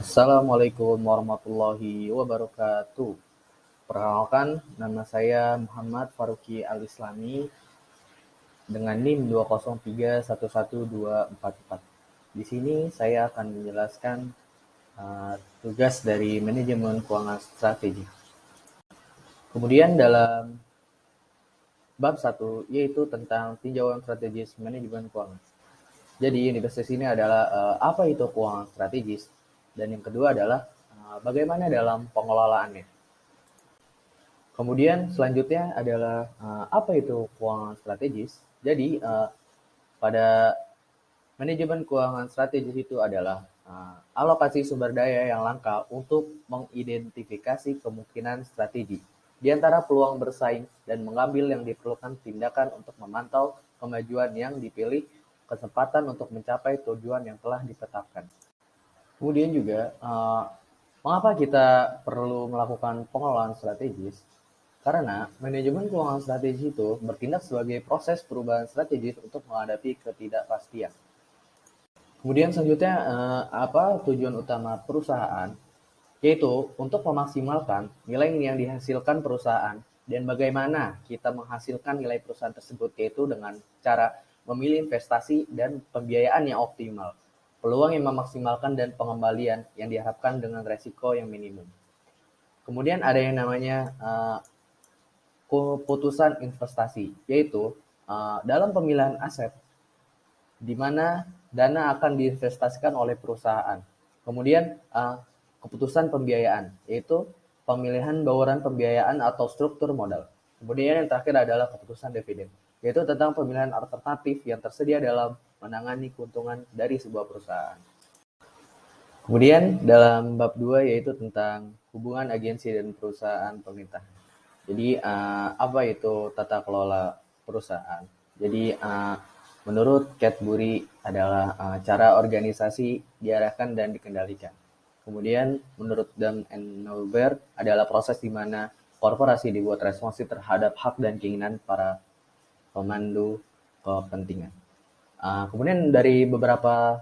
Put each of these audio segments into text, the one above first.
Assalamualaikum warahmatullahi wabarakatuh. Perkenalkan, nama saya Muhammad Faruqi Al-Islami dengan NIM 203111244. Di sini saya akan menjelaskan tugas dari manajemen keuangan strategi. Kemudian dalam bab 1 yaitu tentang tinjauan strategis manajemen keuangan. Jadi yang dibahas di sini adalah apa itu keuangan strategis, dan yang kedua adalah bagaimana dalam pengelolaannya. Kemudian selanjutnya adalah apa itu keuangan strategis. Jadi pada manajemen keuangan strategis itu adalah alokasi sumber daya yang langka untuk mengidentifikasi kemungkinan strategi di antara peluang bersaing dan mengambil yang diperlukan tindakan untuk memantau kemajuan yang dipilih, kesempatan untuk mencapai tujuan yang telah ditetapkan. Kemudian juga mengapa kita perlu melakukan pengelolaan strategis? Karena manajemen keuangan strategis itu bertindak sebagai proses perubahan strategis untuk menghadapi ketidakpastian. Kemudian selanjutnya apa tujuan utama perusahaan? Yaitu untuk memaksimalkan nilai yang dihasilkan perusahaan dan bagaimana kita menghasilkan nilai perusahaan tersebut, yaitu dengan cara memilih investasi dan pembiayaan yang optimal, peluang yang memaksimalkan dan pengembalian yang diharapkan dengan resiko yang minimum. Kemudian ada yang namanya keputusan investasi, yaitu dalam pemilihan aset di mana dana akan diinvestasikan oleh perusahaan. Kemudian keputusan pembiayaan, yaitu pemilihan bauran pembiayaan atau struktur modal. Kemudian yang terakhir adalah keputusan dividen, yaitu tentang pemilihan alternatif yang tersedia dalam menangani keuntungan dari sebuah perusahaan. Kemudian dalam bab 2 yaitu tentang hubungan agensi dan perusahaan pemerintah. Jadi apa itu tata kelola perusahaan? Jadi menurut Cadbury adalah cara organisasi diarahkan dan dikendalikan. Kemudian menurut Dam and Norbert adalah proses di mana korporasi dibuat responsif terhadap hak dan keinginan para pemandu kepentingan. Kemudian dari beberapa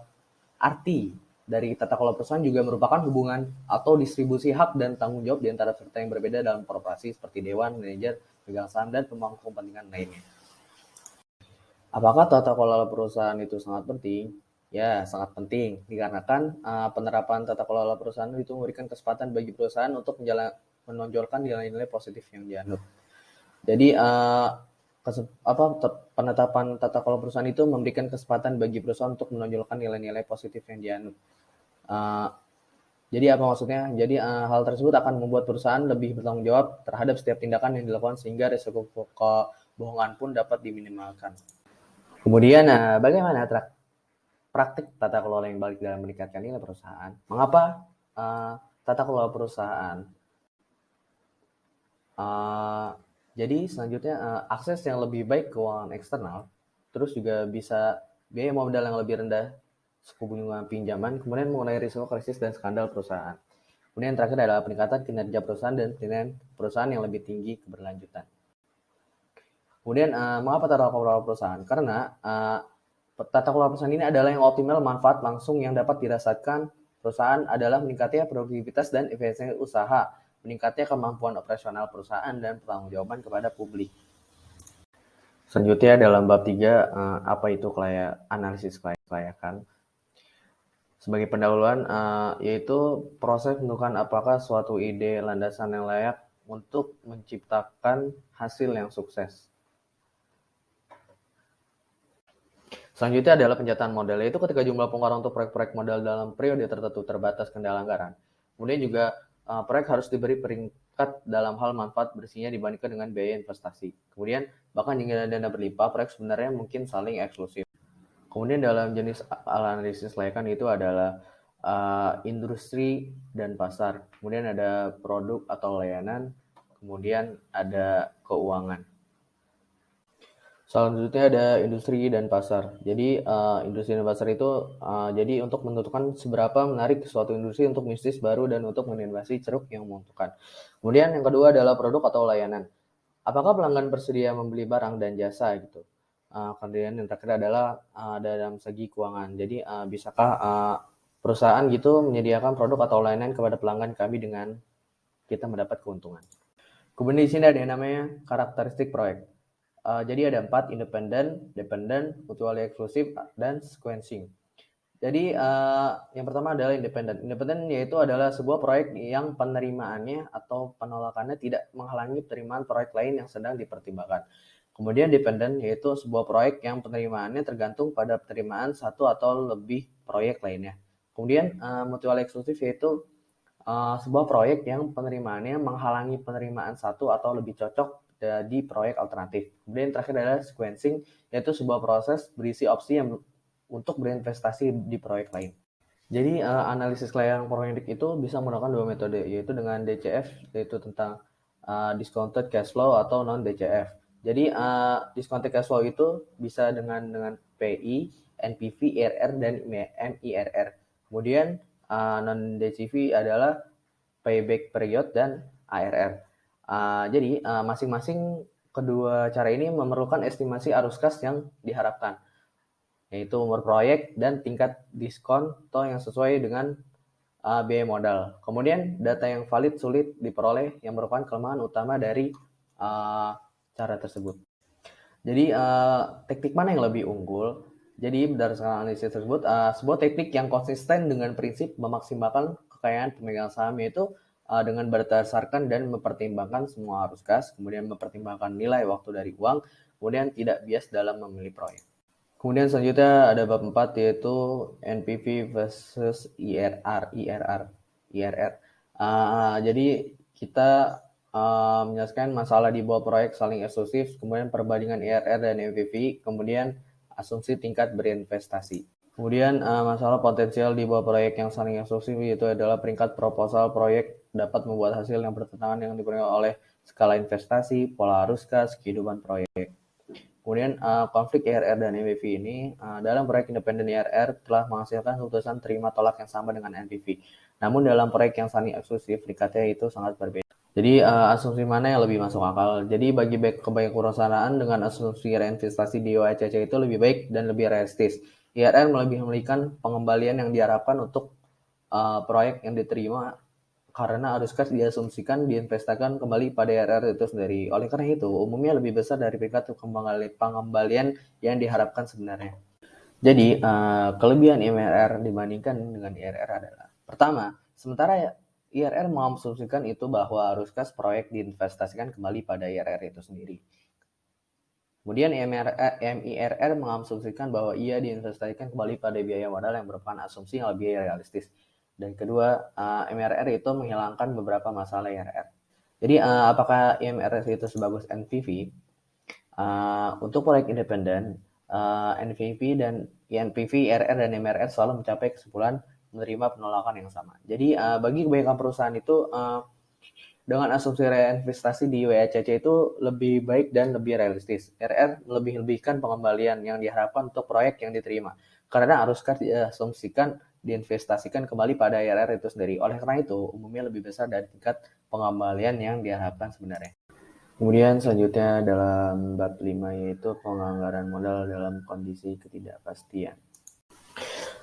arti dari tata kelola perusahaan juga merupakan hubungan atau distribusi hak dan tanggung jawab di antara peserta yang berbeda dalam korporasi seperti dewan, manajer, pemegang saham, dan pemangku kepentingan lainnya. Apakah tata kelola perusahaan itu sangat penting? Ya, sangat penting dikarenakan penerapan tata kelola perusahaan itu memberikan kesempatan bagi perusahaan untuk menonjolkan nilai-nilai positif yang dianut. Jadi penetapan tata kelola perusahaan itu memberikan kesempatan bagi perusahaan untuk menonjolkan nilai-nilai positif yang dianut. Jadi apa maksudnya? Jadi hal tersebut akan membuat perusahaan lebih bertanggung jawab terhadap setiap tindakan yang dilakukan sehingga risiko kebohongan pun dapat diminimalkan. Kemudian bagaimana praktik tata kelola yang baik dalam meningkatkan nilai perusahaan? Mengapa tata kelola perusahaan? Jadi selanjutnya akses yang lebih baik keuangan eksternal, terus juga bisa biaya modal yang lebih rendah, suku bunga pinjaman, kemudian mengenai risiko krisis dan skandal perusahaan. Kemudian yang terakhir adalah peningkatan kinerja perusahaan dan penilaian perusahaan yang lebih tinggi keberlanjutan. Kemudian mengapa tata kelola perusahaan? Karena tata kelola perusahaan ini adalah yang optimal manfaat langsung yang dapat dirasakan perusahaan adalah meningkatnya produktivitas dan efisiensi usaha, meningkatnya kemampuan operasional perusahaan, dan pertanggungjawaban kepada publik. Selanjutnya dalam bab 3 apa itu analisis kelayakan? Sebagai pendahuluan yaitu proses menentukan apakah suatu ide landasan yang layak untuk menciptakan hasil yang sukses. Selanjutnya adalah pencatatan modal, yaitu ketika jumlah pengeluaran untuk proyek-proyek modal dalam periode tertentu terbatas kendala anggaran. Kemudian juga proyek harus diberi peringkat dalam hal manfaat bersihnya dibandingkan dengan biaya investasi. Kemudian bahkan jika dana berlimpah, proyek sebenarnya mungkin saling eksklusif. Kemudian dalam jenis analisis kelayakan itu adalah industri dan pasar. Kemudian ada produk atau layanan. Kemudian ada keuangan. Selanjutnya ada industri dan pasar. Jadi industri dan pasar itu jadi untuk menentukan seberapa menarik suatu industri untuk bisnis baru dan untuk menginvestasi ceruk yang menguntungkan. Kemudian yang kedua adalah produk atau layanan. Apakah pelanggan bersedia membeli barang dan jasa gitu? Kemudian yang terakhir adalah dalam segi keuangan. Jadi bisakah perusahaan gitu menyediakan produk atau layanan kepada pelanggan kami dengan kita mendapat keuntungan. Kemudian di sini ada yang namanya karakteristik proyek. Jadi ada 4, independen, dependent, mutually exclusive, dan sequencing. Jadi yang pertama adalah independen. Independen yaitu adalah sebuah proyek yang penerimaannya atau penolakannya tidak menghalangi penerimaan proyek lain yang sedang dipertimbangkan. Kemudian dependen yaitu sebuah proyek yang penerimaannya tergantung pada penerimaan satu atau lebih proyek lainnya. Kemudian mutually exclusive yaitu sebuah proyek yang penerimaannya menghalangi penerimaan satu atau lebih cocok di proyek alternatif. Kemudian terakhir adalah sequencing, yaitu sebuah proses berisi opsi yang untuk berinvestasi di proyek lain. Jadi analisis kelayakan proyek itu bisa menggunakan 2 metode, yaitu dengan DCF, yaitu tentang discounted cash flow, atau non DCF. Jadi discounted cash flow itu bisa dengan PI, NPV, IRR, dan MIRR. Kemudian non DCF adalah payback period dan ARR. Jadi masing-masing kedua cara ini memerlukan estimasi arus kas yang diharapkan, yaitu umur proyek dan tingkat diskon yang sesuai dengan biaya modal. Kemudian data yang valid sulit diperoleh yang merupakan kelemahan utama dari cara tersebut. Jadi teknik mana yang lebih unggul? Jadi berdasarkan analisis tersebut, sebuah teknik yang konsisten dengan prinsip memaksimalkan kekayaan pemegang saham, yaitu dengan berdasarkan dan mempertimbangkan semua arus kas, kemudian mempertimbangkan nilai waktu dari uang, kemudian tidak bias dalam memilih proyek. Kemudian selanjutnya ada bab 4, yaitu NPV versus IRR. Jadi kita menjelaskan masalah di bawah proyek saling eksklusif, kemudian perbandingan IRR dan NPV, kemudian asumsi tingkat berinvestasi. Kemudian masalah potensial di bawah proyek yang saling eksklusif, yaitu adalah peringkat proposal proyek dapat membuat hasil yang bertentangan yang dipengaruhi oleh skala investasi, pola arus kas, kehidupan proyek. Kemudian konflik IRR dan NPV ini dalam proyek independen IRR telah menghasilkan keputusan terima tolak yang sama dengan NPV. Namun dalam proyek yang saling eksklusif peringkatnya itu sangat berbeda. Jadi asumsi mana yang lebih masuk akal? Jadi bagi kebaikan perusahaan dengan asumsi reinvestasi di IOACC itu lebih baik dan lebih realistis. IRR lebih memiliki pengembalian yang diharapkan untuk proyek yang diterima karena arus kas diasumsikan diinvestasikan kembali pada IRR itu sendiri. Oleh karena itu, umumnya lebih besar dari peringkat pengembalian yang diharapkan sebenarnya. Jadi, kelebihan IRR dibandingkan dengan IRR adalah, pertama, sementara IRR mengasumsikan itu bahwa arus kas proyek diinvestasikan kembali pada IRR itu sendiri. Kemudian MIRR mengasumsikan bahwa ia diinvestasikan kembali pada biaya modal yang merupakan asumsi yang lebih realistis. Dan kedua, MIRR itu menghilangkan beberapa masalah IRR. Jadi apakah IMRR itu sebagus NPV? Untuk proyek independen, NPV dan NPV, IRR, dan MIRR selalu mencapai kesimpulan menerima penolakan yang sama. Jadi bagi kebanyakan perusahaan itu dengan asumsi reinvestasi di WACC itu lebih baik dan lebih realistis. RR lebihkan pengembalian yang diharapkan untuk proyek yang diterima. Karena arus kas diasumsikan diinvestasikan kembali pada IRR itu sendiri. Oleh karena itu, umumnya lebih besar dari tingkat pengembalian yang diharapkan sebenarnya. Kemudian selanjutnya dalam bab 5, yaitu penganggaran modal dalam kondisi ketidakpastian.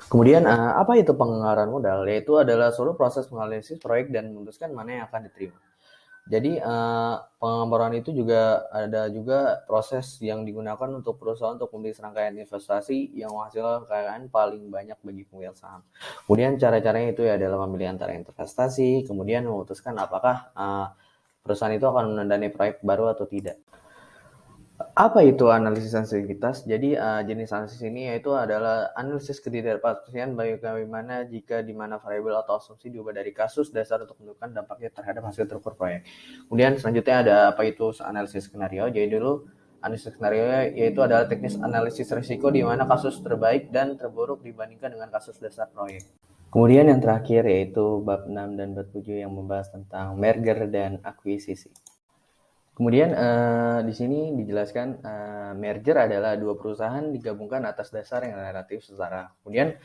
Kemudian apa itu penganggaran modal? Yaitu adalah seluruh proses menganalisis proyek dan memutuskan mana yang akan diterima. Jadi penganggaran itu juga ada proses yang digunakan untuk perusahaan untuk membeli serangkaian investasi yang menghasilkan kekayaan paling banyak bagi pemegang saham. Kemudian cara-caranya itu ya adalah memilih antara investasi, kemudian memutuskan apakah perusahaan itu akan mendanai proyek baru atau tidak. Apa itu analisis sensitivitas? Jadi jenis analisis ini yaitu adalah analisis ketidakpastian bagaimana jika di mana variabel atau asumsi diubah dari kasus dasar untuk menentukan dampaknya terhadap hasil terukur proyek. Kemudian selanjutnya ada apa itu analisis skenario. Jadi dulu analisis skenario yaitu adalah teknis analisis risiko di mana kasus terbaik dan terburuk dibandingkan dengan kasus dasar proyek. Kemudian yang terakhir yaitu bab 6 dan bab 7 yang membahas tentang merger dan akuisisi. Kemudian di sini dijelaskan merger adalah dua perusahaan digabungkan atas dasar yang relatif setara. Kemudian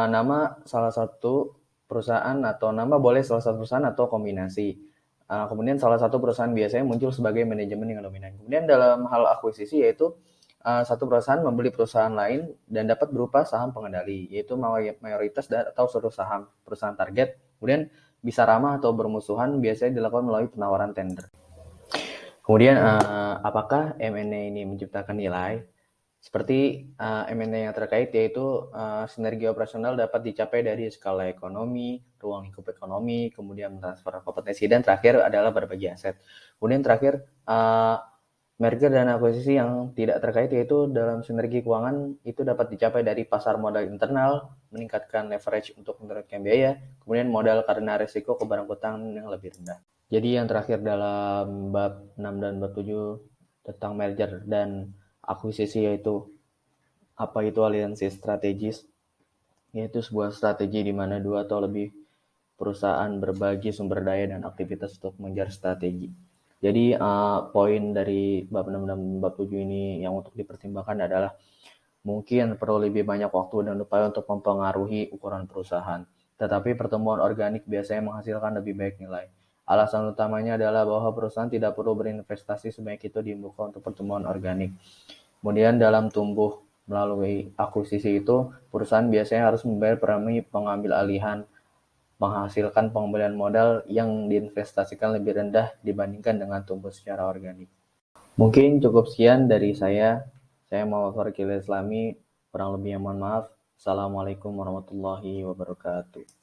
nama salah satu perusahaan atau nama boleh salah satu perusahaan atau kombinasi. Kemudian salah satu perusahaan biasanya muncul sebagai manajemen yang dominan. Kemudian dalam hal akuisisi yaitu satu perusahaan membeli perusahaan lain dan dapat berupa saham pengendali, yaitu mayoritas atau seluruh saham perusahaan target. Kemudian bisa ramah atau bermusuhan biasanya dilakukan melalui penawaran tender. Kemudian apakah M&A ini menciptakan nilai? Seperti M&A yang terkait yaitu sinergi operasional dapat dicapai dari skala ekonomi, ruang lingkup ekonomi, kemudian transfer kompetensi, dan terakhir adalah berbagi aset. Kemudian terakhir merger dan akuisisi yang tidak terkait yaitu dalam sinergi keuangan itu dapat dicapai dari pasar modal internal, meningkatkan leverage untuk menurunkan biaya, kemudian modal karena risiko ke barang utang yang lebih rendah. Jadi yang terakhir dalam bab 6 dan bab 7 tentang merger dan akuisisi yaitu apa itu aliansi strategis, yaitu sebuah strategi di mana dua atau lebih perusahaan berbagi sumber daya dan aktivitas untuk mengejar strategi. Jadi poin dari bab 6 dan bab 7 ini yang untuk dipertimbangkan adalah mungkin perlu lebih banyak waktu dan upaya untuk mempengaruhi ukuran perusahaan. Tetapi pertemuan organik biasanya menghasilkan lebih baik nilai. Alasan utamanya adalah bahwa perusahaan tidak perlu berinvestasi sebanyak itu di muka untuk pertemuan organik. Kemudian dalam tumbuh melalui akuisisi itu, perusahaan biasanya harus membayar premi pengambil alihan, menghasilkan pengembalian modal yang diinvestasikan lebih rendah dibandingkan dengan tumbuh secara organik. Mungkin cukup sekian dari saya. Saya Muhammad Farkil Islami, kurang lebihnya mohon maaf. Assalamualaikum warahmatullahi wabarakatuh.